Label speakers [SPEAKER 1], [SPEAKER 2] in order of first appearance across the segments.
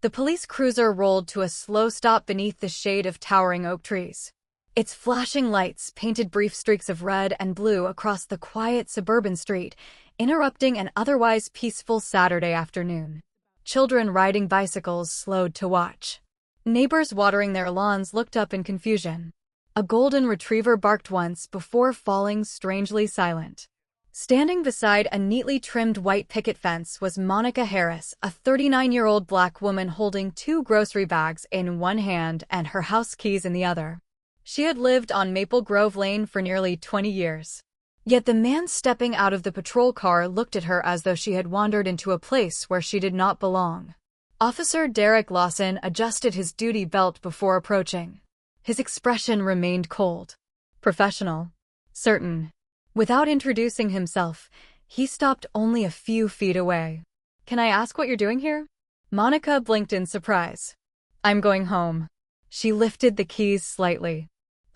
[SPEAKER 1] The police cruiser rolled to a slow stop beneath the shade of towering oak trees. Its flashing lights painted brief streaks of red and blue across the quiet suburban street, interrupting an otherwise peaceful Saturday afternoon. Children riding bicycles slowed to watch. Neighbors watering their lawns looked up in confusion. A golden retriever barked once before falling strangely silent. Standing beside a neatly trimmed white picket fence was Monica Harris, a 39-year-old black woman holding 2 grocery bags in one hand and her house keys in the other. She had lived on Maple Grove Lane for nearly 20 years. Yet the man stepping out of the patrol car looked at her as though she had wandered into a place where she did not belong. Officer Derek Lawson adjusted his duty belt before approaching. His expression remained cold, professional, certain. Without introducing himself, he stopped only a few feet away. "Can I ask what you're doing here?" Monica blinked in surprise. "I'm going home." She lifted the keys slightly.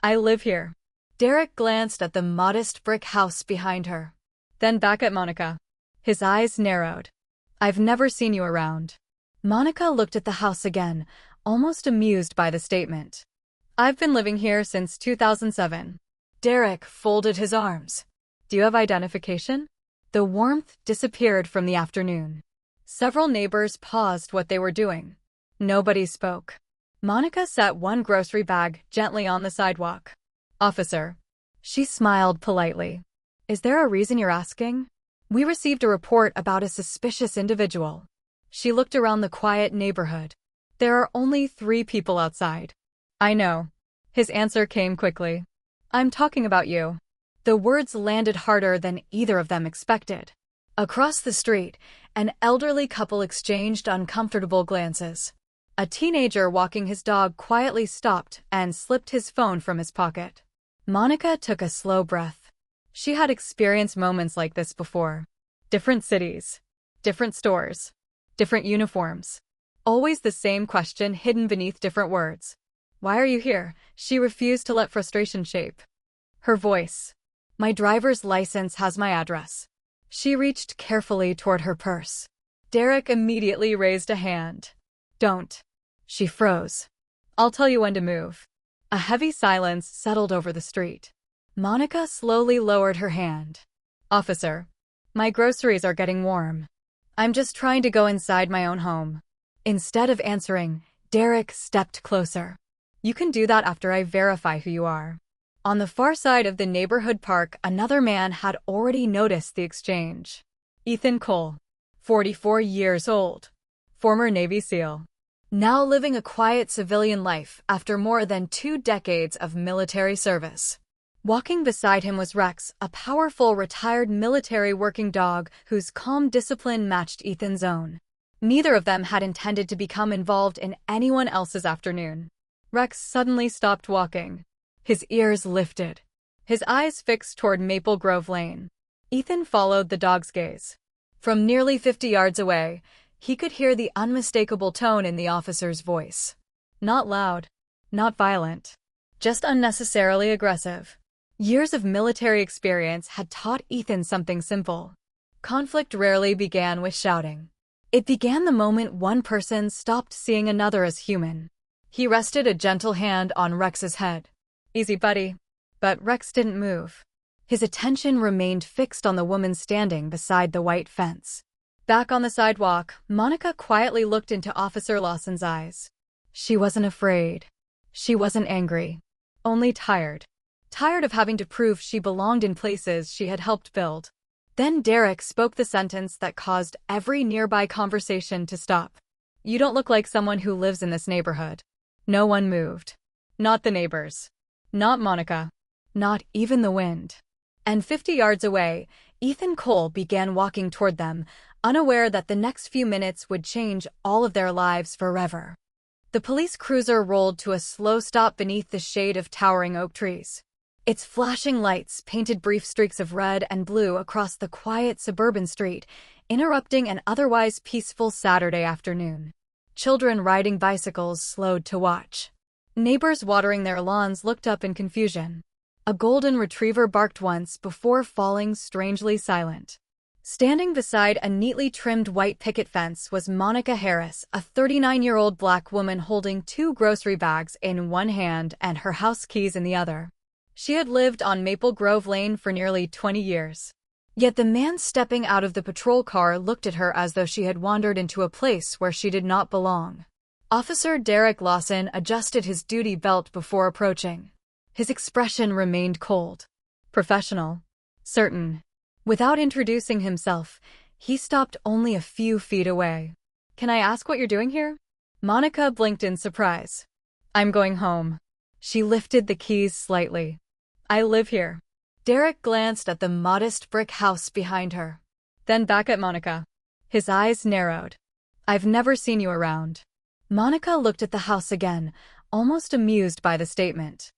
[SPEAKER 1] "I live here." Derek glanced at the modest brick house behind her, then back at Monica. His eyes narrowed. "I've never seen you around." Monica looked at the house again, almost amused by the statement. "I've been living here since 2007. Derek folded his arms. "Do you have identification?" The warmth disappeared from the afternoon. Several neighbors paused what they were doing. Nobody spoke. Monica set one grocery bag gently on the sidewalk. "Officer." She smiled politely. "Is there a reason you're asking?" "We received a report about a suspicious individual." She looked around the quiet neighborhood. "There are only 3 people outside." "I know." His answer came quickly. "I'm talking about you." The words landed harder than either of them expected. Across the street, an elderly couple exchanged uncomfortable glances. A teenager walking his dog quietly stopped and slipped his phone from his pocket. Monica took a slow breath. She had experienced moments like this before. Different cities, different stores, different uniforms. Always the same question hidden beneath different words. "Why are you here?" She refused to let frustration shape her voice. "My driver's license has my address." She reached carefully toward her purse. Derek immediately raised a hand. "Don't." She froze. "I'll tell you when to move." A heavy silence settled over the street. Monica slowly lowered her hand. "Officer, my groceries are getting warm. I'm just trying to go inside my own home." Instead of answering, Derek stepped closer. "You can do that after I verify who you are." On the far side of the neighborhood park, another man had already noticed the exchange. Ethan Cole, 44 years old, former Navy SEAL, now living a quiet civilian life after more than 2 decades of military service. Walking beside him was Rex, a powerful retired military working dog whose calm discipline matched Ethan's own. Neither of them had intended to become involved in anyone else's afternoon. Rex suddenly stopped walking. His ears lifted, his eyes fixed toward Maple Grove Lane. Ethan followed the dog's gaze. From nearly 50 yards away, he could hear the unmistakable tone in the officer's voice. Not loud, not violent, just unnecessarily aggressive. Years of military experience had taught Ethan something simple. Conflict rarely began with shouting. It began the moment one person stopped seeing another as human. He rested a gentle hand on Rex's head. "Easy, buddy." But Rex didn't move. His attention remained fixed on the woman standing beside the white fence. Back on the sidewalk, Monica quietly looked into Officer Lawson's eyes. She wasn't afraid. She wasn't angry. Only tired. Tired of having to prove she belonged in places she had helped build. Then Derek spoke the sentence that caused every nearby conversation to stop. "You don't look like someone who lives in this neighborhood." No one moved. Not the neighbors. Not Monica. Not even the wind. And 50 yards away, Ethan Cole began walking toward them, unaware that the next few minutes would change all of their lives forever. The police cruiser rolled to a slow stop beneath the shade of towering oak trees. Its flashing lights painted brief streaks of red and blue across the quiet suburban street, interrupting an otherwise peaceful Saturday afternoon. Children riding bicycles slowed to watch. Neighbors watering their lawns looked up in confusion. A golden retriever barked once before falling strangely silent. Standing beside a neatly trimmed white picket fence was Monica Harris, a 39-year-old black woman holding two grocery bags in one hand and her house keys in the other. She had lived on Maple Grove Lane for nearly 20 years. Yet the man stepping out of the patrol car looked at her as though she had wandered into a place where she did not belong. Officer Derek Lawson adjusted his duty belt before approaching. His expression remained cold, professional, certain. Without introducing himself, he stopped only a few feet away. "Can I ask what you're doing here?" Monica blinked in surprise. "I'm going home." She lifted the keys slightly. "I live here." Derek glanced at the modest brick house behind her, then back at Monica. His eyes narrowed. "I've never seen you around." Monica looked at the house again, almost amused by the statement.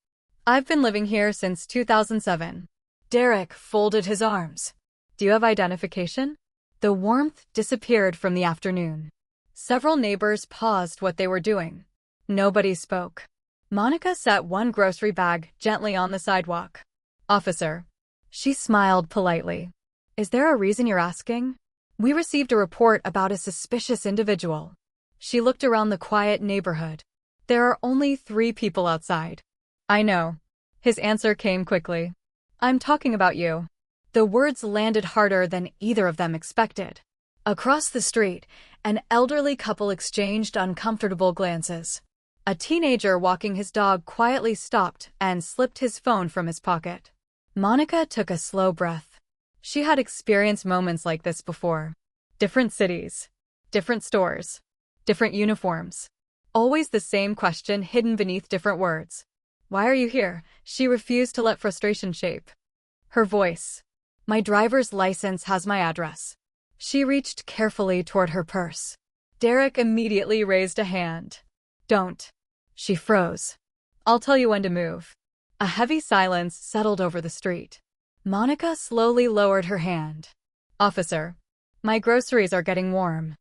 [SPEAKER 1] "I've been living here since 2007. Derek folded his arms. "Do you have identification?" The warmth disappeared from the afternoon. Several neighbors paused what they were doing. Nobody spoke. Monica set one grocery bag gently on the sidewalk. "Officer." She smiled politely. "Is there a reason you're asking?" "We received a report about a suspicious individual." She looked around the quiet neighborhood. "There are only 3 people outside." "I know." His answer came quickly. "I'm talking about you." The words landed harder than either of them expected. Across the street, an elderly couple exchanged uncomfortable glances. A teenager walking his dog quietly stopped and slipped his phone from his pocket. Monica took a slow breath. She had experienced moments like this before. Different cities, different stores, different uniforms. Always the same question hidden beneath different words. "Why are you here?" She refused to let frustration shape her voice. "My driver's license has my address." She reached carefully toward her purse. Derek immediately raised a hand. "Don't." She froze. "I'll tell you when to move." A heavy silence settled over the street. Monica slowly lowered her hand. "Officer, my groceries are getting warm.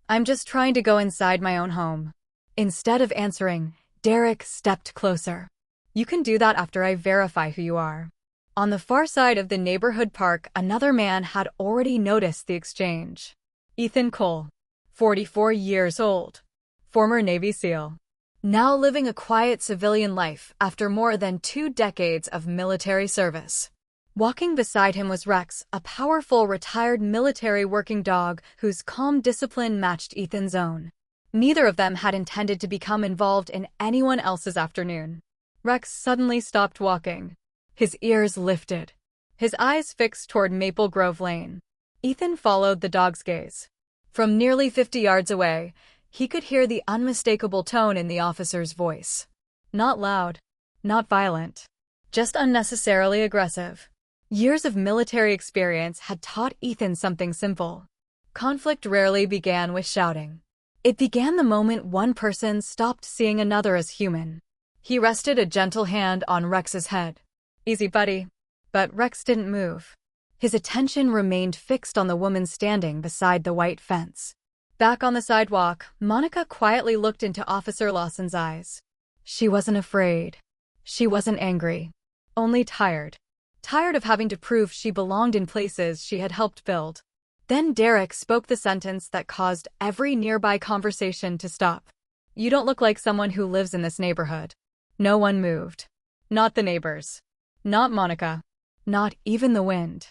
[SPEAKER 1] I'm just trying to go inside my own home." Instead of answering, Derek stepped closer. "You can do that after I verify who you are." On the far side of the neighborhood park, another man had already noticed the exchange. Ethan Cole, 44 years old, former Navy SEAL, now living a quiet civilian life after more than 2 decades of military service. Walking beside him was Rex, a powerful retired military working dog whose calm discipline matched Ethan's own. Neither of them had intended to become involved in anyone else's afternoon. Rex suddenly stopped walking. His ears lifted, his eyes fixed toward Maple Grove Lane. Ethan followed the dog's gaze. From nearly 50 yards away, he could hear the unmistakable tone in the officer's voice. Not loud, not violent, just unnecessarily aggressive. Years of military experience had taught Ethan something simple. Conflict rarely began with shouting. It began the moment one person stopped seeing another as human. He rested a gentle hand on Rex's head. "Easy, buddy." But Rex didn't move. His attention remained fixed on the woman standing beside the white fence. Back on the sidewalk, Monica quietly looked into Officer Lawson's eyes. She wasn't afraid. She wasn't angry. Only tired. Tired of having to prove she belonged in places she had helped build. Then Derek spoke the sentence that caused every nearby conversation to stop. "You don't look like someone who lives in this neighborhood." No one moved. Not the neighbors. Not Monica. Not even the wind.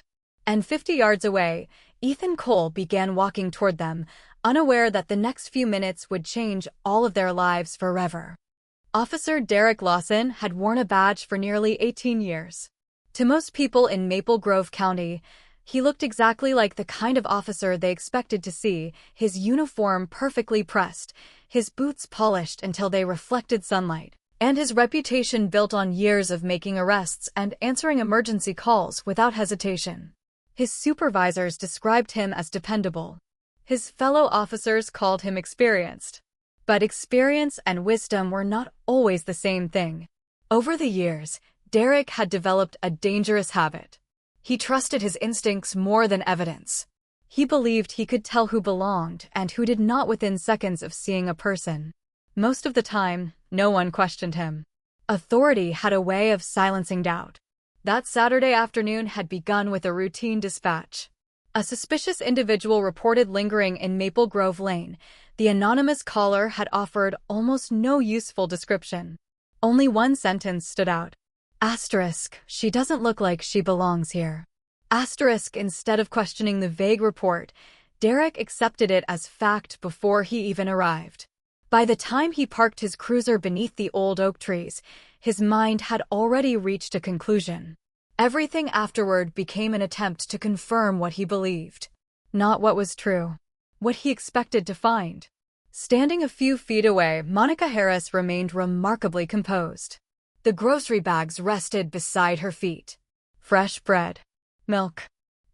[SPEAKER 1] And 50 yards away, Ethan Cole began walking toward them, unaware that the next few minutes would change all of their lives forever. Officer Derek Lawson had worn a badge for nearly 18 years. To most people in Maple Grove County, he looked exactly like the kind of officer they expected to see, his uniform perfectly pressed, his boots polished until they reflected sunlight, and his reputation built on years of making arrests and answering emergency calls without hesitation. His supervisors described him as dependable. His fellow officers called him experienced. But experience and wisdom were not always the same thing. Over the years, Derek had developed a dangerous habit. He trusted his instincts more than evidence. He believed he could tell who belonged and who did not within seconds of seeing a person. Most of the time, no one questioned him. Authority had a way of silencing doubt. That Saturday afternoon had begun with a routine dispatch. A suspicious individual reported lingering in Maple Grove Lane. The anonymous caller had offered almost no useful description. Only one sentence stood out. Asterisk, she doesn't look like she belongs here. Asterisk, instead of questioning the vague report, Derek accepted it as fact before he even arrived. By the time he parked his cruiser beneath the old oak trees, his mind had already reached a conclusion. Everything afterward became an attempt to confirm what he believed. Not what was true. What he expected to find. Standing a few feet away, Monica Harris remained remarkably composed. The grocery bags rested beside her feet. Fresh bread, milk,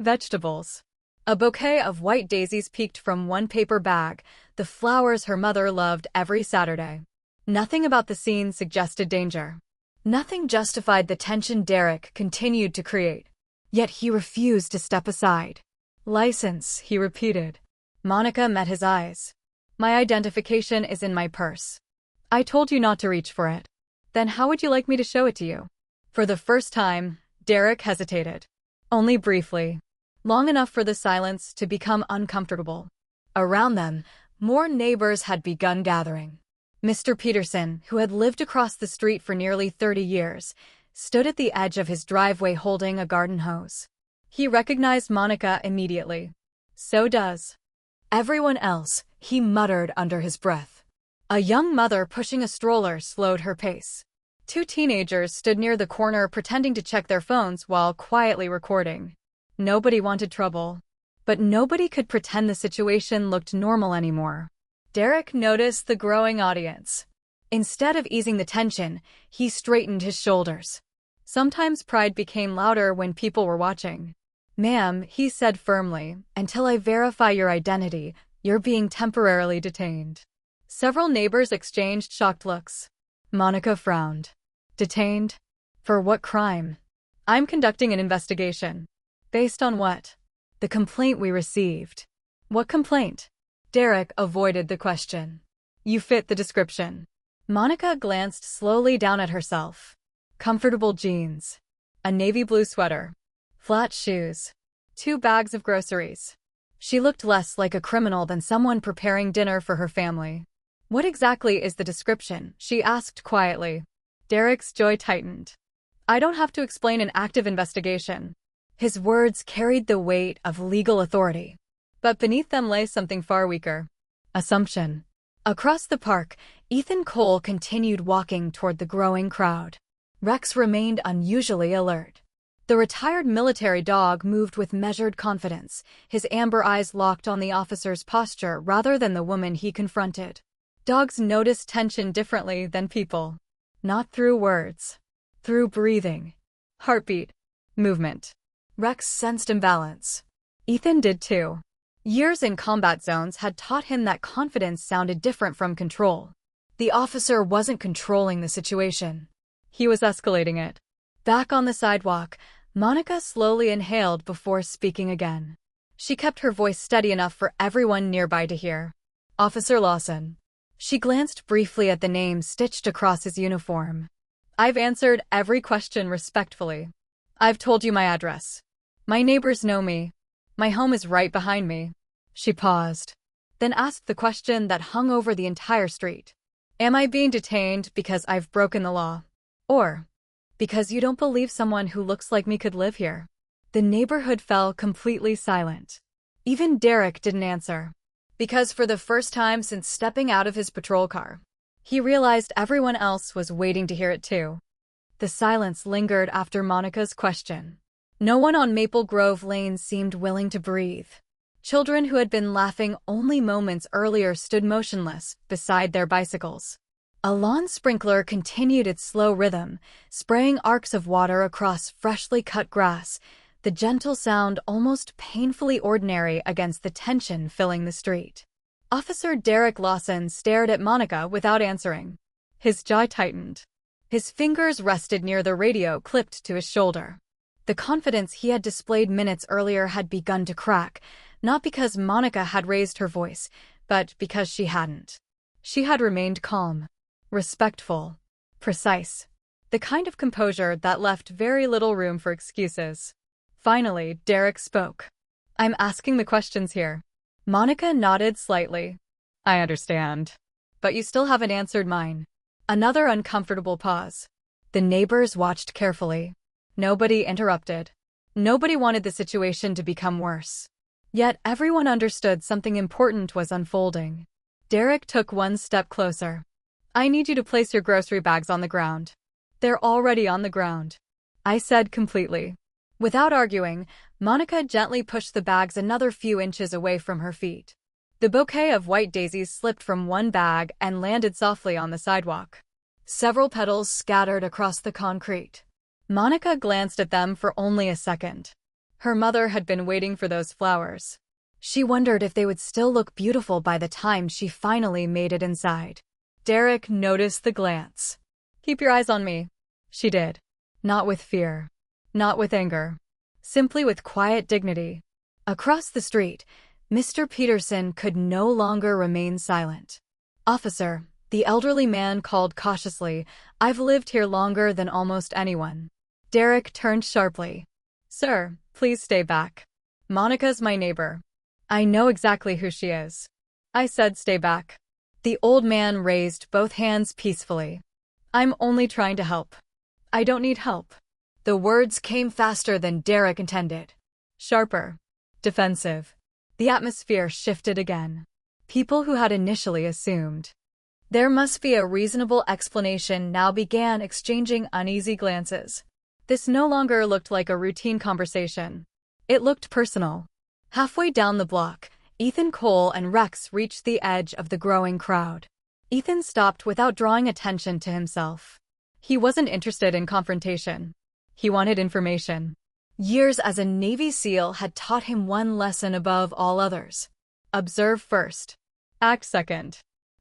[SPEAKER 1] vegetables. A bouquet of white daisies peeked from one paper bag, the flowers her mother loved every Saturday. Nothing about the scene suggested danger. Nothing justified the tension Derek continued to create. Yet he refused to step aside. License, he repeated. Monica met his eyes. My identification is in my purse. I told you not to reach for it. Then how would you like me to show it to you? For the first time, Derek hesitated. Only briefly. Long enough for the silence to become uncomfortable. Around them, more neighbors had begun gathering. Mr. Peterson, who had lived across the street for nearly 30 years, stood at the edge of his driveway holding a garden hose. He recognized Monica immediately. So does everyone else, he muttered under his breath. A young mother pushing a stroller slowed her pace. Two teenagers stood near the corner pretending to check their phones while quietly recording. Nobody wanted trouble. But nobody could pretend the situation looked normal anymore. Derek noticed the growing audience. Instead of easing the tension, he straightened his shoulders. Sometimes pride became louder when people were watching. Ma'am, he said firmly, until I verify your identity, you're being temporarily detained. Several neighbors exchanged shocked looks. Monica frowned. Detained? For what crime? I'm conducting an investigation. Based on what? The complaint we received. What complaint? Derek avoided the question. You fit the description. Monica glanced slowly down at herself. Comfortable jeans. A navy blue sweater. Flat shoes. 2 bags of groceries. She looked less like a criminal than someone preparing dinner for her family. What exactly is the description? She asked quietly. Derek's jaw tightened. I don't have to explain an active investigation. His words carried the weight of legal authority. But beneath them lay something far weaker. Assumption. Across the park, Ethan Cole continued walking toward the growing crowd. Rex remained unusually alert. The retired military dog moved with measured confidence, his amber eyes locked on the officer's posture rather than the woman he confronted. Dogs notice tension differently than people. Not through words. Through breathing. Heartbeat. Movement. Rex sensed imbalance. Ethan did too. Years in combat zones had taught him that confidence sounded different from control. The officer wasn't controlling the situation. He was escalating it. Back on the sidewalk, Monica slowly inhaled before speaking again. She kept her voice steady enough for everyone nearby to hear. Officer Lawson. She glanced briefly at the name stitched across his uniform. I've answered every question respectfully. I've told you my address. My neighbors know me. My home is right behind me. She paused, then asked the question that hung over the entire street. Am I being detained because I've broken the law? Or because you don't believe someone who looks like me could live here? The neighborhood fell completely silent. Even Derek didn't answer. Because for the first time since stepping out of his patrol car, he realized everyone else was waiting to hear it too. The silence lingered after Monica's question. No one on Maple Grove Lane seemed willing to breathe. Children who had been laughing only moments earlier stood motionless beside their bicycles. A lawn sprinkler continued its slow rhythm, spraying arcs of water across freshly cut grass, the gentle sound almost painfully ordinary against the tension filling the street. Officer Derek Lawson stared at Monica without answering. His jaw tightened. His fingers rested near the radio clipped to his shoulder. The confidence he had displayed minutes earlier had begun to crack, not because Monica had raised her voice, but because she hadn't. She had remained calm, respectful, precise, the kind of composure that left very little room for excuses. Finally, Derek spoke. I'm asking the questions here. Monica nodded slightly. I understand. But you still haven't answered mine. Another uncomfortable pause. The neighbors watched carefully. Nobody interrupted. Nobody wanted the situation to become worse. Yet everyone understood something important was unfolding. Derek took one step closer. I need you to place your grocery bags on the ground. They're already on the ground, I said completely. Without arguing, Monica gently pushed the bags another few inches away from her feet. The bouquet of white daisies slipped from one bag and landed softly on the sidewalk. Several petals scattered across the concrete. Monica glanced at them for only a second. Her mother had been waiting for those flowers. She wondered if they would still look beautiful by the time she finally made it inside. Derek noticed the glance. Keep your eyes on me. She did. Not with fear. Not with anger. Simply with quiet dignity. Across the street, Mr. Peterson could no longer remain silent. Officer, the elderly man called cautiously, I've lived here longer than almost anyone. Derek turned sharply. Sir, please stay back. Monica's my neighbor. I know exactly who she is. I said stay back. The old man raised both hands peacefully. I'm only trying to help. I don't need help. The words came faster than Derek intended. Sharper. Defensive. The atmosphere shifted again. People who had initially assumed there must be a reasonable explanation now began exchanging uneasy glances. This no longer looked like a routine conversation. It looked personal. Halfway down the block, Ethan Cole and Rex reached the edge of the growing crowd. Ethan stopped without drawing attention to himself. He wasn't interested in confrontation. He wanted information. Years as a Navy SEAL had taught him one lesson above all others. Observe first. Act second.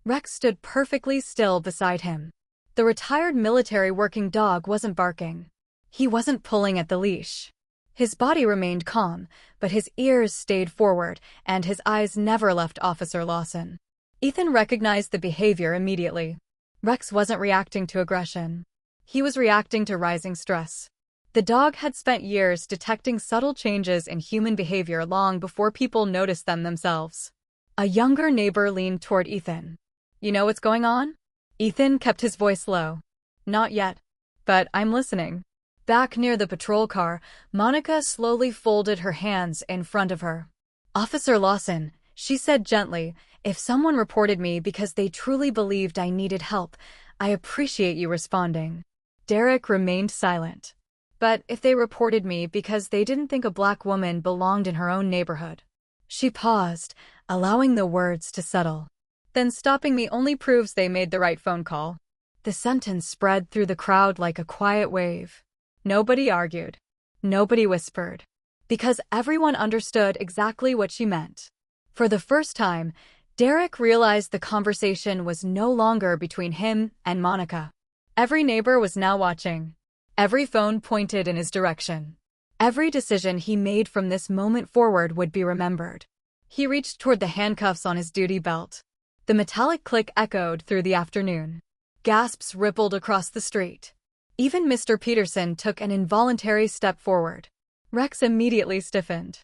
[SPEAKER 1] Rex stood perfectly still beside him. The retired military working dog wasn't barking. He wasn't pulling at the leash. His body remained calm, but his ears stayed forward, and his eyes never left Officer Lawson. Ethan recognized the behavior immediately. Rex wasn't reacting to aggression. He was reacting to rising stress. The dog had spent years detecting subtle changes in human behavior long before people noticed them themselves. A younger neighbor leaned toward Ethan. You know what's going on? Ethan kept his voice low. Not yet. But I'm listening. Back near the patrol car, Monica slowly folded her hands in front of her. Officer Lawson, she said gently, if someone reported me because they truly believed I needed help, I appreciate you responding. Derek remained silent. But if they reported me because they didn't think a black woman belonged in her own neighborhood? She paused, allowing the words to settle. Then stopping me only proves they made the right phone call. The sentence spread through the crowd like a quiet wave. Nobody argued. Nobody whispered. Because everyone understood exactly what she meant. For the first time, Derek realized the conversation was no longer between him and Monica. Every neighbor was now watching. Every phone pointed in his direction. Every decision he made from this moment forward would be remembered. He reached toward the handcuffs on his duty belt. The metallic click echoed through the afternoon. Gasps rippled across the street. Even Mr. Peterson took an involuntary step forward. Rex immediately stiffened.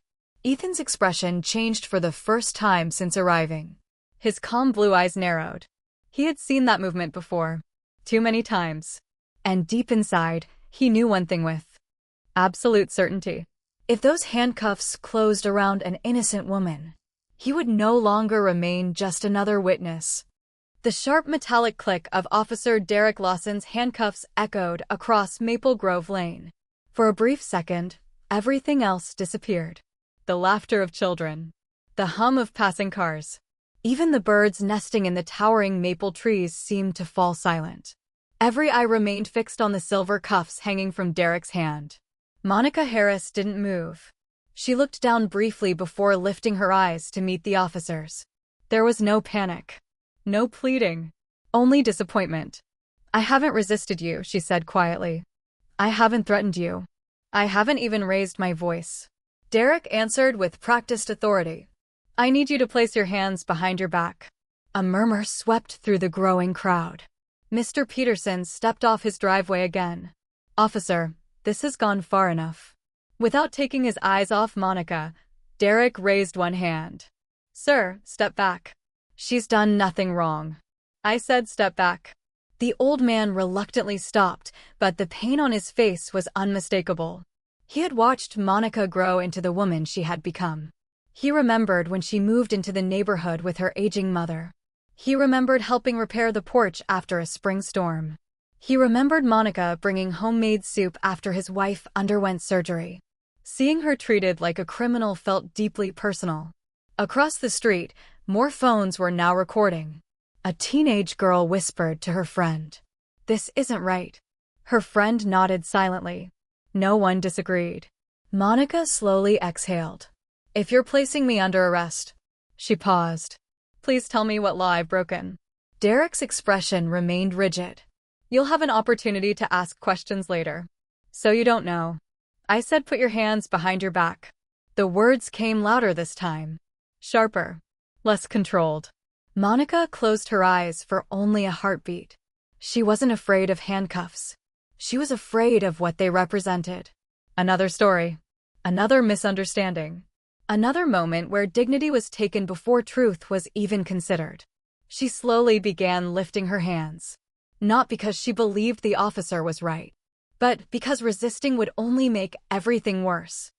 [SPEAKER 1] Ethan's expression changed for the first time since arriving. His calm blue eyes narrowed. He had seen that movement before. Too many times. And deep inside, he knew one thing with absolute certainty. If those handcuffs closed around an innocent woman, he would no longer remain just another witness. The sharp metallic click of Officer Derek Lawson's handcuffs echoed across Maple Grove Lane. For a brief second, everything else disappeared. The laughter of children. The hum of passing cars. Even the birds nesting in the towering maple trees seemed to fall silent. Every eye remained fixed on the silver cuffs hanging from Derek's hand. Monica Harris didn't move. She looked down briefly before lifting her eyes to meet the officers. There was no panic. No pleading. Only disappointment. I haven't resisted you, she said quietly. I haven't threatened you. I haven't even raised my voice. Derek answered with practiced authority. I need you to place your hands behind your back. A murmur swept through the growing crowd. Mr. Peterson stepped off his driveway again. Officer, this has gone far enough. Without taking his eyes off Monica, Derek raised one hand. Sir, step back. She's done nothing wrong. I said step back. The old man reluctantly stopped, but the pain on his face was unmistakable. He had watched Monica grow into the woman she had become. He remembered when she moved into the neighborhood with her aging mother. He remembered helping repair the porch after a spring storm. He remembered Monica bringing homemade soup after his wife underwent surgery. Seeing her treated like a criminal felt deeply personal. Across the street, more phones were now recording. A teenage girl whispered to her friend, "This isn't right." Her friend nodded silently. No one disagreed. Monica slowly exhaled. "If you're placing me under arrest." She paused. "Please tell me what law I've broken." Derek's expression remained rigid. "You'll have an opportunity to ask questions later. So you don't know." I said put your hands behind your back. The words came louder this time. Sharper. Less controlled. Monica closed her eyes for only a heartbeat. She wasn't afraid of handcuffs. She was afraid of what they represented. Another story. Another misunderstanding. Another moment where dignity was taken before truth was even considered. She slowly began lifting her hands. Not because she believed the officer was right, but because resisting would only make everything worse.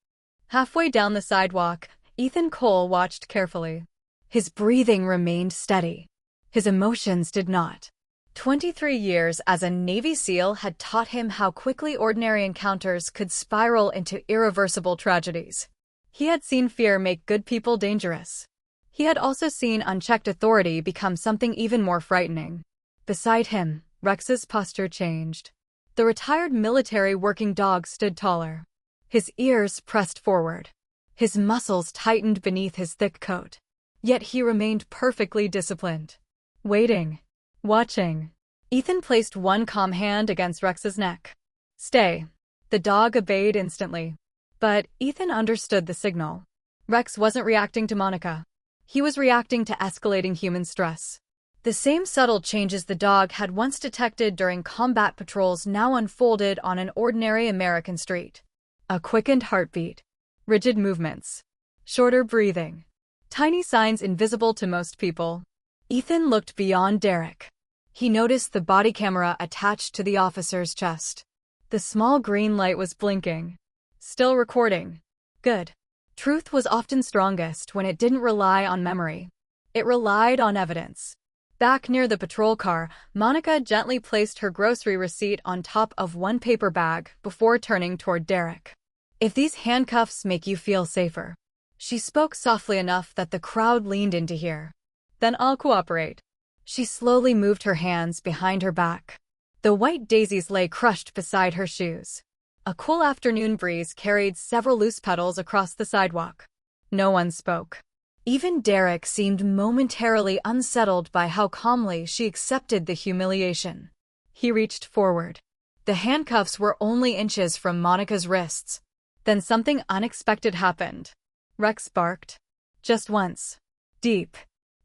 [SPEAKER 1] Halfway down the sidewalk, Ethan Cole watched carefully. His breathing remained steady. His emotions did not. 23 years as a Navy SEAL had taught him how quickly ordinary encounters could spiral into irreversible tragedies. He had seen fear make good people dangerous. He had also seen unchecked authority become something even more frightening. Beside him, Rex's posture changed. The retired military working dog stood taller. His ears pressed forward. His muscles tightened beneath his thick coat. Yet he remained perfectly disciplined. Waiting. Watching. Ethan placed one calm hand against Rex's neck. "Stay." The dog obeyed instantly. But Ethan understood the signal. Rex wasn't reacting to Monica. He was reacting to escalating human stress. The same subtle changes the dog had once detected during combat patrols now unfolded on an ordinary American street. A quickened heartbeat. Rigid movements. Shorter breathing. Tiny signs invisible to most people. Ethan looked beyond Derek. He noticed the body camera attached to the officer's chest. The small green light was blinking. Still recording. Good. Truth was often strongest when it didn't rely on memory. It relied on evidence. Back near the patrol car, Monica gently placed her grocery receipt on top of one paper bag before turning toward Derek. "If these handcuffs make you feel safer." She spoke softly enough that the crowd leaned in to hear. "Then I'll cooperate." She slowly moved her hands behind her back. The white daisies lay crushed beside her shoes. A cool afternoon breeze carried several loose petals across the sidewalk. No one spoke. Even Derek seemed momentarily unsettled by how calmly she accepted the humiliation. He reached forward. The handcuffs were only inches from Monica's wrists. Then something unexpected happened. Rex barked. Just once. Deep.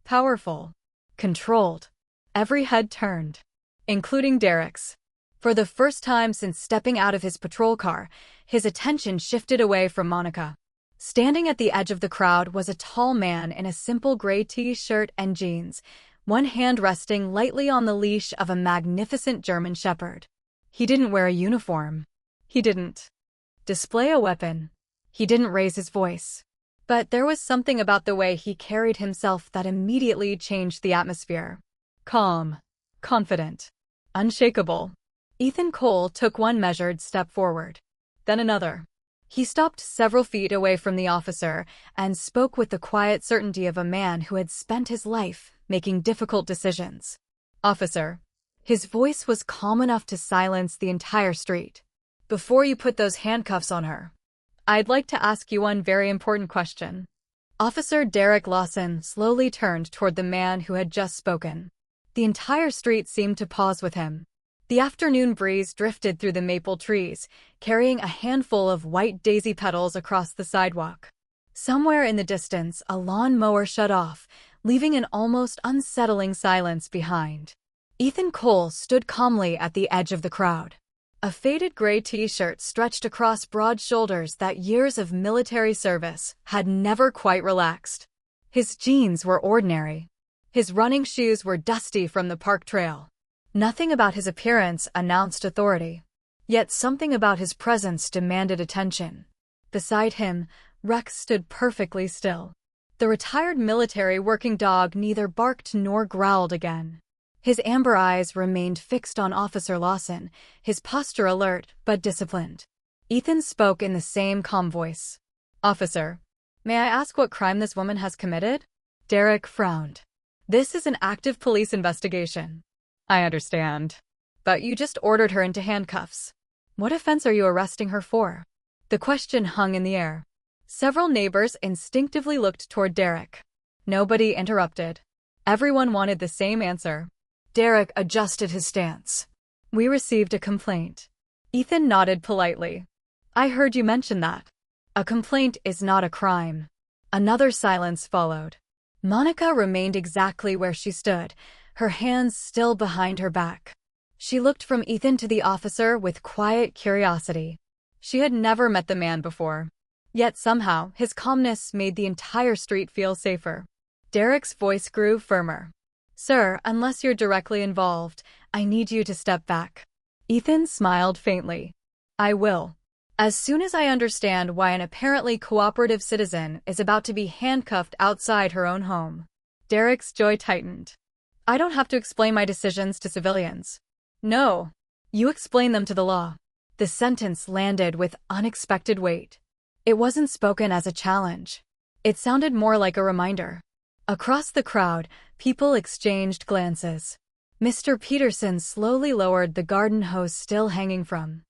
[SPEAKER 1] Powerful. Controlled. Every head turned. Including Derek's. For the first time since stepping out of his patrol car, his attention shifted away from Monica. Standing at the edge of the crowd was a tall man in a simple gray t-shirt and jeans, one hand resting lightly on the leash of a magnificent German shepherd. He didn't wear a uniform. He didn't display a weapon. He didn't raise his voice. But there was something about the way he carried himself that immediately changed the atmosphere. Calm. Confident. Unshakable. Ethan Cole took one measured step forward. Then another. He stopped several feet away from the officer and spoke with the quiet certainty of a man who had spent his life making difficult decisions. "Officer." His voice was calm enough to silence the entire street. "Before you put those handcuffs on her, I'd like to ask you one very important question." Officer Derek Lawson slowly turned toward the man who had just spoken. The entire street seemed to pause with him. The afternoon breeze drifted through the maple trees, carrying a handful of white daisy petals across the sidewalk. Somewhere in the distance, a lawn mower shut off, leaving an almost unsettling silence behind. Ethan Cole stood calmly at the edge of the crowd. A faded gray t-shirt stretched across broad shoulders that years of military service had never quite relaxed. His jeans were ordinary. His running shoes were dusty from the park trail. Nothing about his appearance announced authority. Yet something about his presence demanded attention. Beside him, Rex stood perfectly still. The retired military working dog neither barked nor growled again. His amber eyes remained fixed on Officer Lawson, his posture alert but disciplined. Ethan spoke in the same calm voice. "Officer, may I ask what crime this woman has committed?" Derek frowned. "This is an active police investigation." "I understand. But you just ordered her into handcuffs. What offense are you arresting her for?" The question hung in the air. Several neighbors instinctively looked toward Derek. Nobody interrupted. Everyone wanted the same answer. Derek adjusted his stance. "We received a complaint." Ethan nodded politely. "I heard you mention that. A complaint is not a crime." Another silence followed. Monica remained exactly where she stood, her hands still behind her back. She looked from Ethan to the officer with quiet curiosity. She had never met the man before. Yet somehow, his calmness made the entire street feel safer. Derek's voice grew firmer. "Sir, unless you're directly involved, I need you to step back." Ethan smiled faintly. "I will. As soon as I understand why an apparently cooperative citizen is about to be handcuffed outside her own home." Derek's jaw tightened. "I don't have to explain my decisions to civilians." "No. You explain them to the law." The sentence landed with unexpected weight. It wasn't spoken as a challenge. It sounded more like a reminder. Across the crowd, people exchanged glances. Mr. Peterson slowly lowered the garden hose still hanging from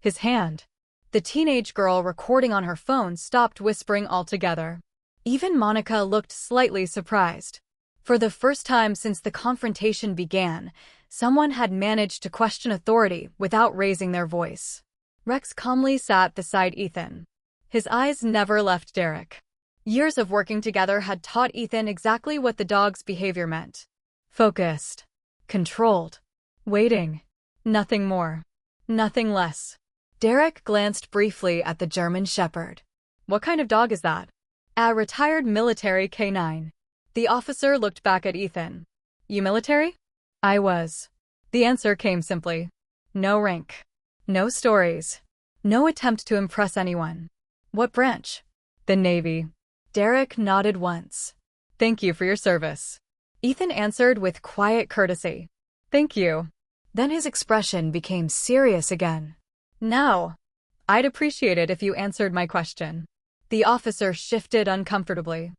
[SPEAKER 1] his hand. The teenage girl recording on her phone stopped whispering altogether. Even Monica looked slightly surprised. For the first time since the confrontation began, someone had managed to question authority without raising their voice. Rex calmly sat beside Ethan. His eyes never left Derek. Years of working together had taught Ethan exactly what the dog's behavior meant. Focused. Controlled. Waiting. Nothing more. Nothing less. Derek glanced briefly at the German Shepherd. "What kind of dog is that?" "A retired military canine." The officer looked back at Ethan. "You military?" "I was." The answer came simply. No rank. No stories. No attempt to impress anyone. "What branch?" "The Navy." Derek nodded once. "Thank you for your service." Ethan answered with quiet courtesy. "Thank you." Then his expression became serious again. "Now, I'd appreciate it if you answered my question." The officer shifted uncomfortably.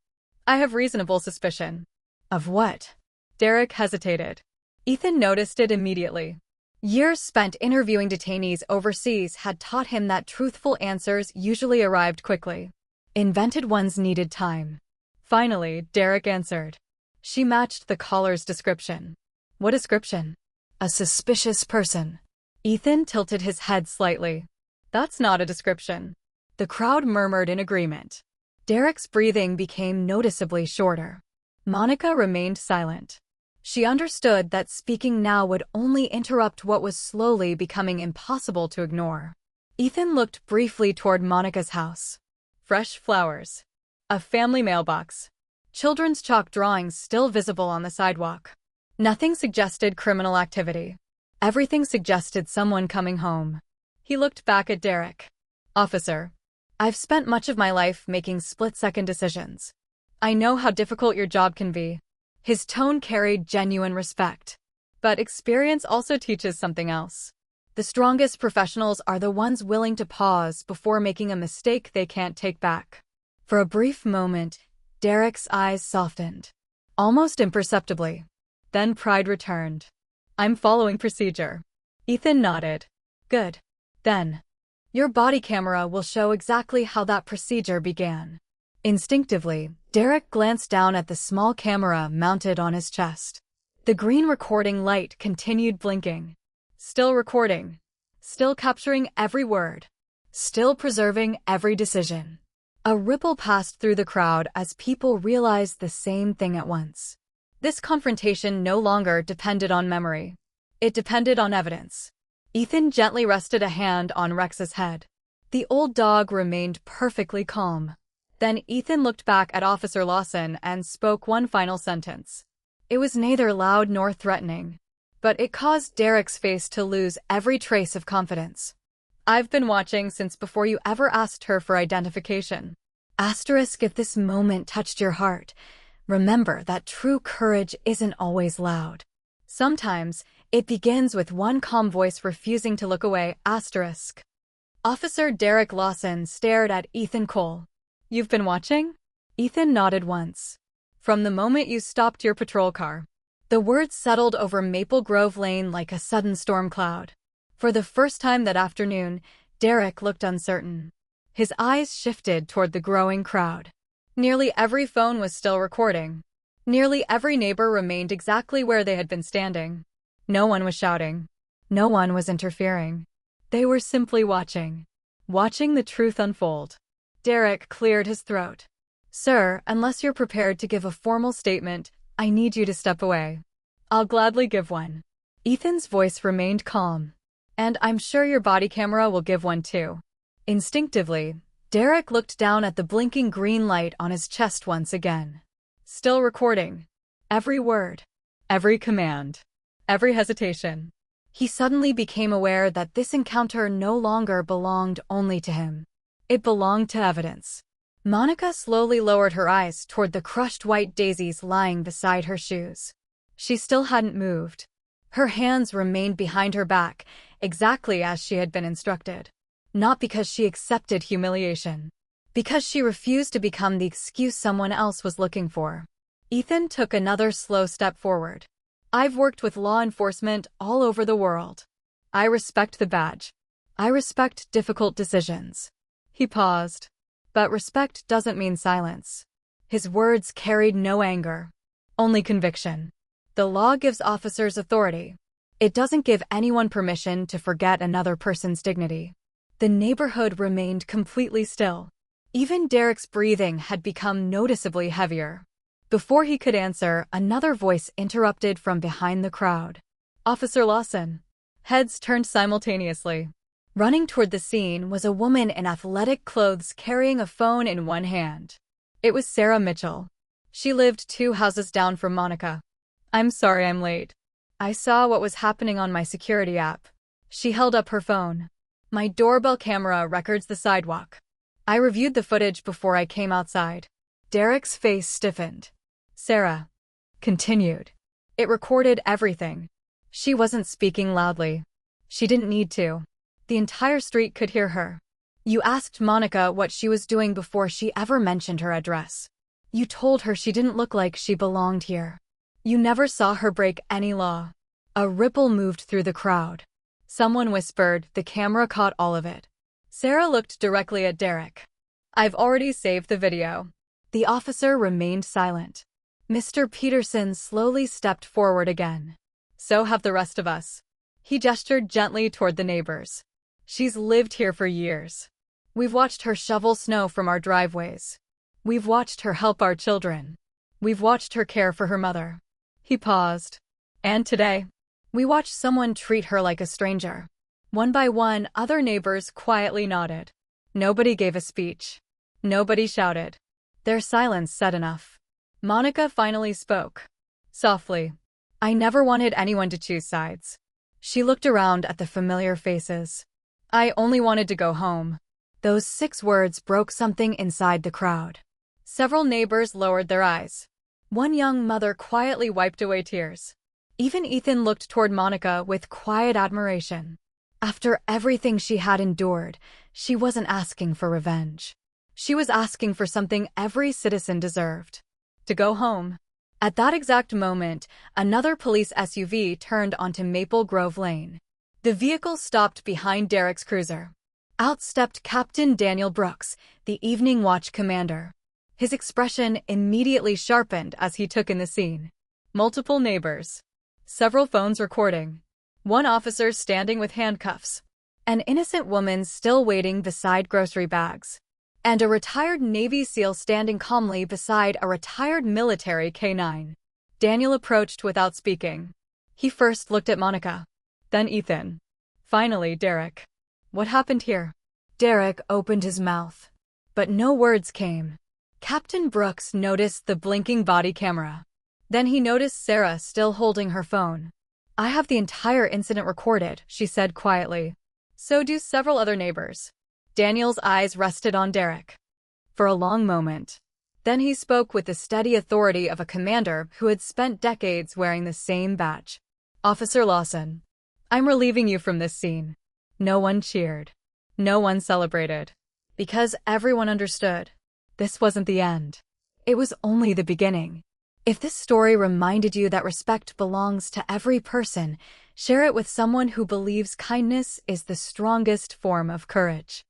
[SPEAKER 1] "I have reasonable suspicion." "Of what?" Derek hesitated. Ethan noticed it immediately. Years spent interviewing detainees overseas had taught him that truthful answers usually arrived quickly. Invented ones needed time. Finally, Derek answered. "She matched the caller's description." "What description?" "A suspicious person." Ethan tilted his head slightly. "That's not a description." The crowd murmured in agreement. Derek's breathing became noticeably shorter. Monica remained silent. She understood that speaking now would only interrupt what was slowly becoming impossible to ignore. Ethan looked briefly toward Monica's house. Fresh flowers. A family mailbox. Children's chalk drawings still visible on the sidewalk. Nothing suggested criminal activity. Everything suggested someone coming home. He looked back at Derek. "Officer, I've spent much of my life making split-second decisions. I know how difficult your job can be." His tone carried genuine respect. But experience also teaches something else. The strongest professionals are the ones willing to pause before making a mistake they can't take back. For a brief moment, Derek's eyes softened. Almost imperceptibly. Then pride returned. "I'm following procedure." Ethan nodded. "Good. Then, your body camera will show exactly how that procedure began." Instinctively, Derek glanced down at the small camera mounted on his chest. The green recording light continued blinking. Still recording. Still capturing every word. Still preserving every decision. A ripple passed through the crowd as people realized the same thing at once. This confrontation no longer depended on memory. It depended on evidence. Ethan gently rested a hand on Rex's head. The old dog remained perfectly calm. Then Ethan looked back at Officer Lawson and spoke one final sentence. It was neither loud nor threatening, but it caused Derek's face to lose every trace of confidence. I've been watching since before you ever asked her for identification. Asterisk, if this moment touched your heart, remember that true courage isn't always loud. Sometimes, it begins with one calm voice refusing to look away. Asterisk. Officer Derek Lawson stared at Ethan Cole. You've been watching? Ethan nodded once. From the moment you stopped your patrol car. The words settled over Maple Grove Lane like a sudden storm cloud. For the first time that afternoon, Derek looked uncertain. His eyes shifted toward the growing crowd. Nearly every phone was still recording. Nearly every neighbor remained exactly where they had been standing. No one was shouting. No one was interfering. They were simply watching. Watching the truth unfold. Derek cleared his throat. Sir, unless you're prepared to give a formal statement, I need you to step away. I'll gladly give one. Ethan's voice remained calm. And I'm sure your body camera will give one too. Instinctively, Derek looked down at the blinking green light on his chest once again. Still recording. Every word. Every command. Every hesitation. He suddenly became aware that this encounter no longer belonged only to him. It belonged to evidence. Monica slowly lowered her eyes toward the crushed white daisies lying beside her shoes. She still hadn't moved. Her hands remained behind her back, exactly as she had been instructed. Not because she accepted humiliation. Because she refused to become the excuse someone else was looking for. Ethan took another slow step forward. I've worked with law enforcement all over the world. I respect the badge. I respect difficult decisions. He paused. But respect doesn't mean silence. His words carried no anger. Only conviction. The law gives officers authority. It doesn't give anyone permission to forget another person's dignity. The neighborhood remained completely still. Even Derek's breathing had become noticeably heavier. Before he could answer, another voice interrupted from behind the crowd. Officer Lawson. Heads turned simultaneously. Running toward the scene was a woman in athletic clothes carrying a phone in one hand. It was Sarah Mitchell. She lived 2 houses down from Monica. I'm sorry I'm late. I saw what was happening on my security app. She held up her phone. My doorbell camera records the sidewalk. I reviewed the footage before I came outside. Derek's face stiffened. Sarah continued. It recorded everything. She wasn't speaking loudly. She didn't need to. The entire street could hear her. You asked Monica what she was doing before she ever mentioned her address. You told her she didn't look like she belonged here. You never saw her break any law. A ripple moved through the crowd. Someone whispered, the camera caught all of it. Sarah looked directly at Derek. I've already saved the video. The officer remained silent. Mr. Peterson slowly stepped forward again. So have the rest of us. He gestured gently toward the neighbors. She's lived here for years. We've watched her shovel snow from our driveways. We've watched her help our children. We've watched her care for her mother. He paused. And today, we watched someone treat her like a stranger. One by one, other neighbors quietly nodded. Nobody gave a speech. Nobody shouted. Their silence said enough. Monica finally spoke. Softly. I never wanted anyone to choose sides. She looked around at the familiar faces. I only wanted to go home. Those 6 words broke something inside the crowd. Several neighbors lowered their eyes. One young mother quietly wiped away tears. Even Ethan looked toward Monica with quiet admiration. After everything she had endured, she wasn't asking for revenge. She was asking for something every citizen deserved. To go home. At that exact moment, another police SUV turned onto Maple Grove Lane. The vehicle stopped behind Derek's cruiser. Out stepped Captain Daniel Brooks, the evening watch commander. His expression immediately sharpened as he took in the scene. Multiple neighbors. Several phones recording. One officer standing with handcuffs. An innocent woman still waiting beside grocery bags. And a retired Navy SEAL standing calmly beside a retired military K-9. Daniel approached without speaking. He first looked at Monica. Then Ethan. Finally, Derek. What happened here? Derek opened his mouth, but no words came. Captain Brooks noticed the blinking body camera. Then he noticed Sarah still holding her phone. I have the entire incident recorded, she said quietly. So do several other neighbors. Daniel's eyes rested on Derek for a long moment. Then he spoke with the steady authority of a commander who had spent decades wearing the same badge. Officer Lawson, I'm relieving you from this scene. No one cheered. No one celebrated. Because everyone understood. This wasn't the end. It was only the beginning. If this story reminded you that respect belongs to every person, share it with someone who believes kindness is the strongest form of courage.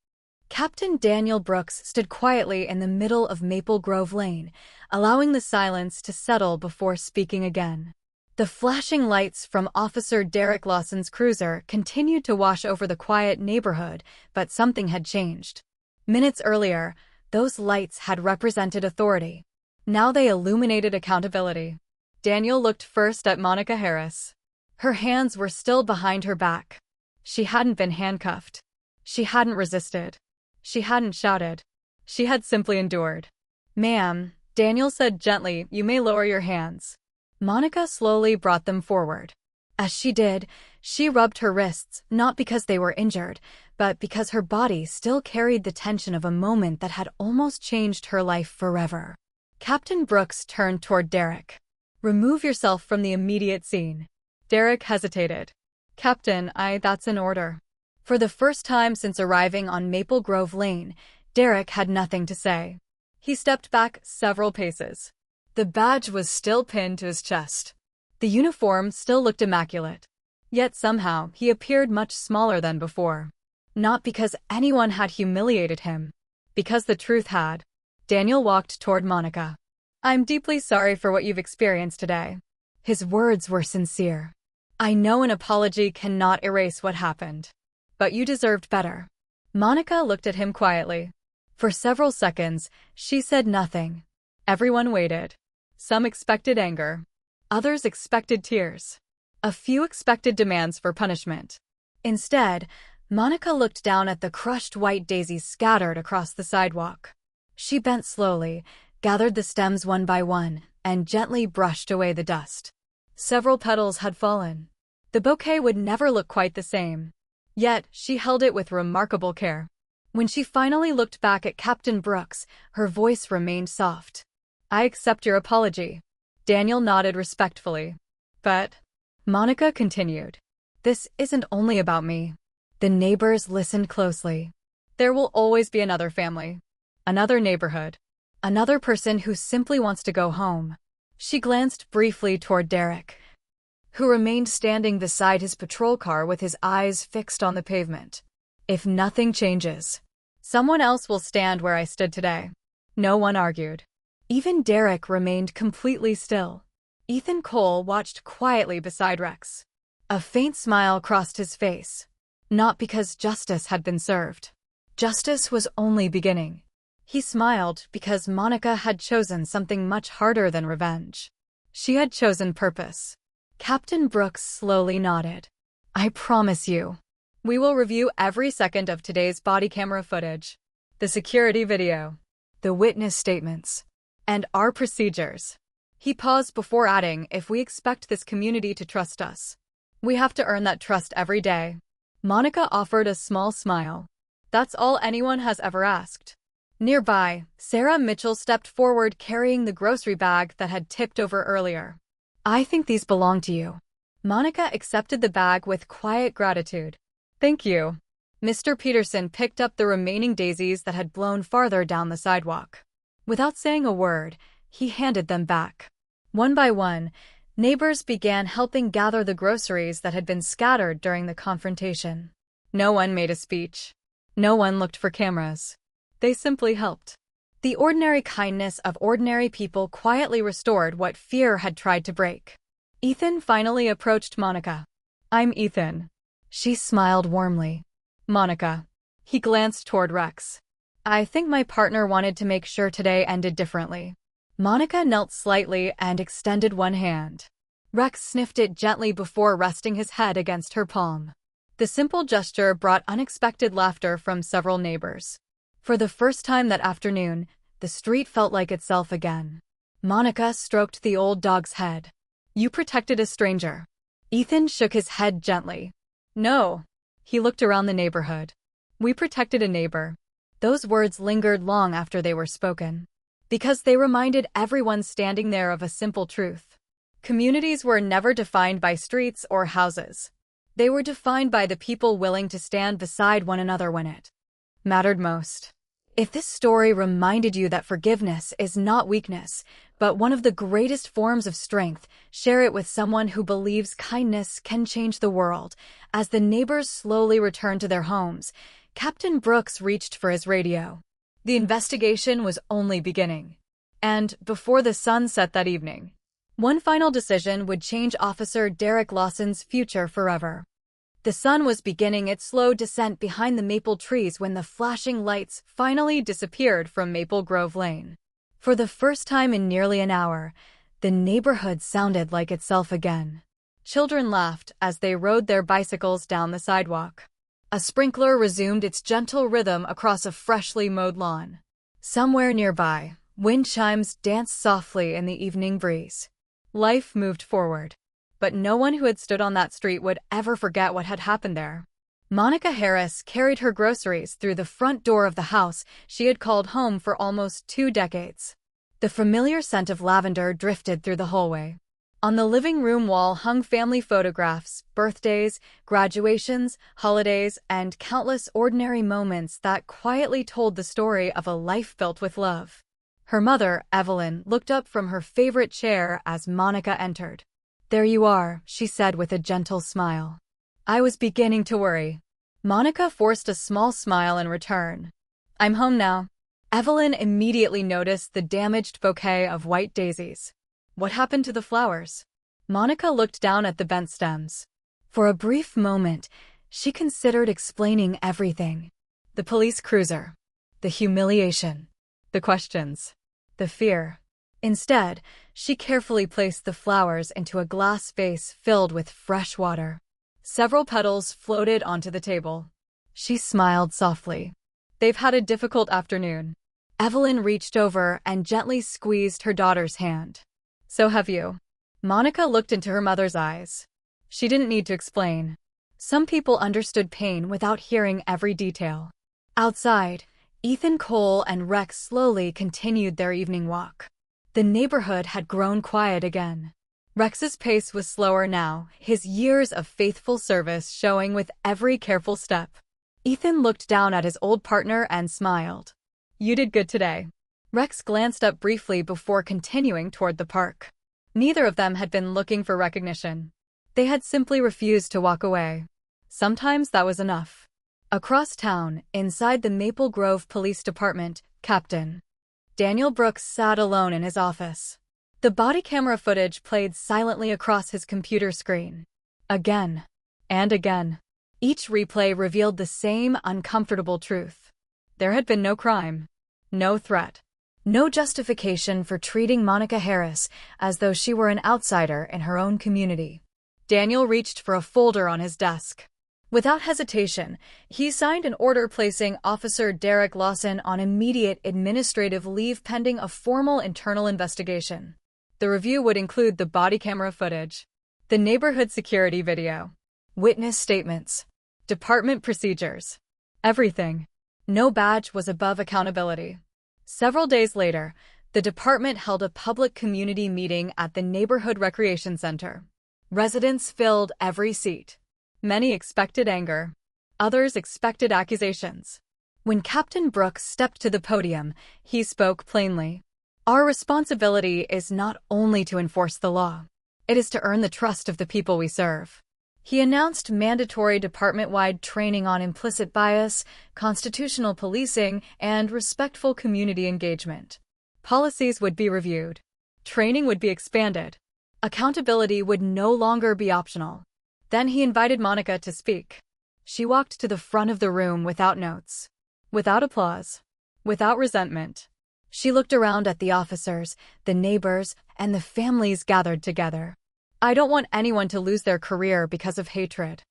[SPEAKER 1] Captain Daniel Brooks stood quietly in the middle of Maple Grove Lane, allowing the silence to settle before speaking again. The flashing lights from Officer Derek Lawson's cruiser continued to wash over the quiet neighborhood, but something had changed. Minutes earlier, those lights had represented authority. Now they illuminated accountability. Daniel looked first at Monica Harris. Her hands were still behind her back. She hadn't been handcuffed. She hadn't resisted. She hadn't shouted. She had simply endured. Ma'am, Daniel said gently, you may lower your hands. Monica slowly brought them forward. As she did, she rubbed her wrists, not because they were injured, but because her body still carried the tension of a moment that had almost changed her life forever. Captain Brooks turned toward Derek. Remove yourself from the immediate scene. Derek hesitated. Captain, that's an order. For the first time since arriving on Maple Grove Lane, Derek had nothing to say. He stepped back several paces. The badge was still pinned to his chest. The uniform still looked immaculate. Yet somehow he appeared much smaller than before. Not because anyone had humiliated him. Because the truth had. Daniel walked toward Monica. I'm deeply sorry for what you've experienced today. His words were sincere. I know an apology cannot erase what happened. But you deserved better. Monica looked at him quietly. For several seconds, she said nothing. Everyone waited. Some expected anger. Others expected tears. A few expected demands for punishment. Instead, Monica looked down at the crushed white daisies scattered across the sidewalk. She bent slowly, gathered the stems one by one, and gently brushed away the dust. Several petals had fallen. The bouquet would never look quite the same. Yet, she held it with remarkable care. When she finally looked back at Captain Brooks, her voice remained soft. I accept your apology. Daniel nodded respectfully. But, Monica continued, this isn't only about me. The neighbors listened closely. There will always be another family. Another neighborhood. Another person who simply wants to go home. She glanced briefly toward Derek, who remained standing beside his patrol car with his eyes fixed on the pavement. If nothing changes, someone else will stand where I stood today. No one argued. Even Derek remained completely still. Ethan Cole watched quietly beside Rex. A faint smile crossed his face. Not because justice had been served. Justice was only beginning. He smiled because Monica had chosen something much harder than revenge. She had chosen purpose. Captain Brooks slowly nodded. I promise you. We will review every second of today's body camera footage, the security video, the witness statements, and our procedures. He paused before adding, if we expect this community to trust us, we have to earn that trust every day. Monica offered a small smile. That's all anyone has ever asked. Nearby, Sarah Mitchell stepped forward carrying the grocery bag that had tipped over earlier. I think these belong to you. Monica accepted the bag with quiet gratitude. Thank you. Mr. Peterson picked up the remaining daisies that had blown farther down the sidewalk. Without saying a word, he handed them back. One by one, neighbors began helping gather the groceries that had been scattered during the confrontation. No one made a speech. No one looked for cameras. They simply helped. The ordinary kindness of ordinary people quietly restored what fear had tried to break. Ethan finally approached Monica. I'm Ethan. She smiled warmly. Monica. He glanced toward Rex. I think my partner wanted to make sure today ended differently. Monica knelt slightly and extended one hand. Rex sniffed it gently before resting his head against her palm. The simple gesture brought unexpected laughter from several neighbors. For the first time that afternoon, the street felt like itself again. Monica stroked the old dog's head. "You protected a stranger." Ethan shook his head gently. "No." He looked around the neighborhood. "We protected a neighbor." Those words lingered long after they were spoken, because they reminded everyone standing there of a simple truth. Communities were never defined by streets or houses. They were defined by the people willing to stand beside one another when it mattered most. If this story reminded you that forgiveness is not weakness, but one of the greatest forms of strength, share it with someone who believes kindness can change the world. As the neighbors slowly returned to their homes, Captain Brooks reached for his radio. The investigation was only beginning. And, before the sun set that evening, one final decision would change Officer Derek Lawson's future forever. The sun was beginning its slow descent behind the maple trees when the flashing lights finally disappeared from Maple Grove Lane. For the first time in nearly an hour, the neighborhood sounded like itself again. Children laughed as they rode their bicycles down the sidewalk. A sprinkler resumed its gentle rhythm across a freshly mowed lawn. Somewhere nearby, wind chimes danced softly in the evening breeze. Life moved forward. But no one who had stood on that street would ever forget what had happened there. Monica Harris carried her groceries through the front door of the house she had called home for almost 2 decades. The familiar scent of lavender drifted through the hallway. On the living room wall hung family photographs, birthdays, graduations, holidays, and countless ordinary moments that quietly told the story of a life built with love. Her mother, Evelyn, looked up from her favorite chair as Monica entered. "There you are," she said with a gentle smile. "I was beginning to worry." Monica forced a small smile in return. "I'm home now." Evelyn immediately noticed the damaged bouquet of white daisies. "What happened to the flowers?" Monica looked down at the bent stems. For a brief moment, she considered explaining everything. The police cruiser. The humiliation. The questions. The fear. Instead, she carefully placed the flowers into a glass vase filled with fresh water. Several petals floated onto the table. She smiled softly. "They've had a difficult afternoon." Evelyn reached over and gently squeezed her daughter's hand. "So have you." Monica looked into her mother's eyes. She didn't need to explain. Some people understood pain without hearing every detail. Outside, Ethan, Cole, and Rex slowly continued their evening walk. The neighborhood had grown quiet again. Rex's pace was slower now, his years of faithful service showing with every careful step. Ethan looked down at his old partner and smiled. "You did good today." Rex glanced up briefly before continuing toward the park. Neither of them had been looking for recognition. They had simply refused to walk away. Sometimes that was enough. Across town, inside the Maple Grove Police Department, Captain Daniel Brooks sat alone in his office. The body camera footage played silently across his computer screen. Again and again. Each replay revealed the same uncomfortable truth. There had been no crime, no threat, no justification for treating Monica Harris as though she were an outsider in her own community. Daniel reached for a folder on his desk. Without hesitation, he signed an order placing Officer Derek Lawson on immediate administrative leave pending a formal internal investigation. The review would include the body camera footage, the neighborhood security video, witness statements, department procedures, everything. No badge was above accountability. Several days later, the department held a public community meeting at the neighborhood recreation center. Residents filled every seat. Many expected anger. Others expected accusations. When Captain Brooks stepped to the podium, he spoke plainly. "Our responsibility is not only to enforce the law. It is to earn the trust of the people we serve." He announced mandatory department-wide training on implicit bias, constitutional policing, and respectful community engagement. Policies would be reviewed. Training would be expanded. Accountability would no longer be optional. Then he invited Monica to speak. She walked to the front of the room without notes, without applause, without resentment. She looked around at the officers, the neighbors, and the families gathered together. "I don't want anyone to lose their career because of hatred.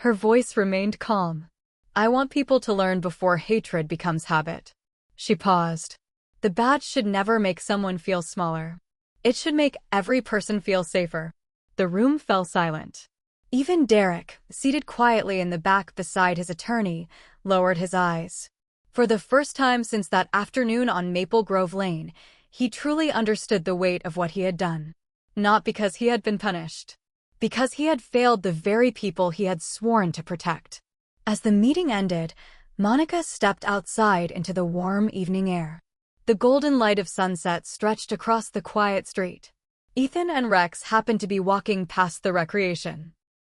[SPEAKER 1] Her voice remained calm. "I want people to learn before hatred becomes habit." She paused. "The badge should never make someone feel smaller. It should make every person feel safer." The room fell silent. Even Derek, seated quietly in the back beside his attorney, lowered his eyes. For the first time since that afternoon on Maple Grove Lane, he truly understood the weight of what he had done. Not because he had been punished. Because he had failed the very people he had sworn to protect. As the meeting ended, Monica stepped outside into the warm evening air. The golden light of sunset stretched across the quiet street. Ethan and Rex happened to be walking past the recreation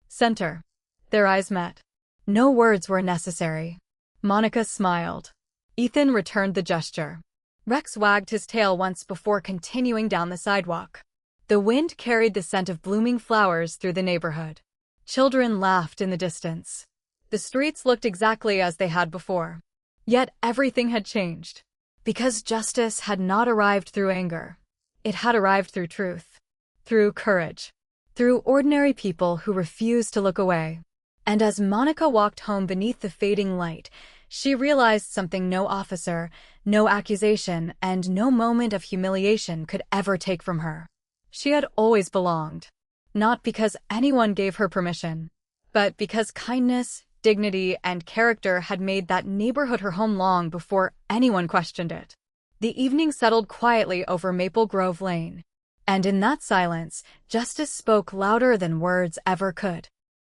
[SPEAKER 1] center. Their eyes met. No words were necessary. Monica smiled. Ethan returned the gesture. Rex wagged his tail once before continuing down the sidewalk. The wind carried the scent of blooming flowers through the neighborhood. Children laughed in the distance. The streets looked exactly as they had before. Yet everything had changed. Because justice had not arrived through anger. It had arrived through truth. Through courage. Through ordinary people who refused to look away. And as Monica walked home beneath the fading light, she realized something no officer, no accusation, and no moment of humiliation could ever take from her. She had always belonged. Not because anyone gave her permission, but because kindness, dignity, and character had made that neighborhood her home long before anyone questioned it. The evening settled quietly over Maple Grove Lane. And in that silence, justice spoke louder than words ever could.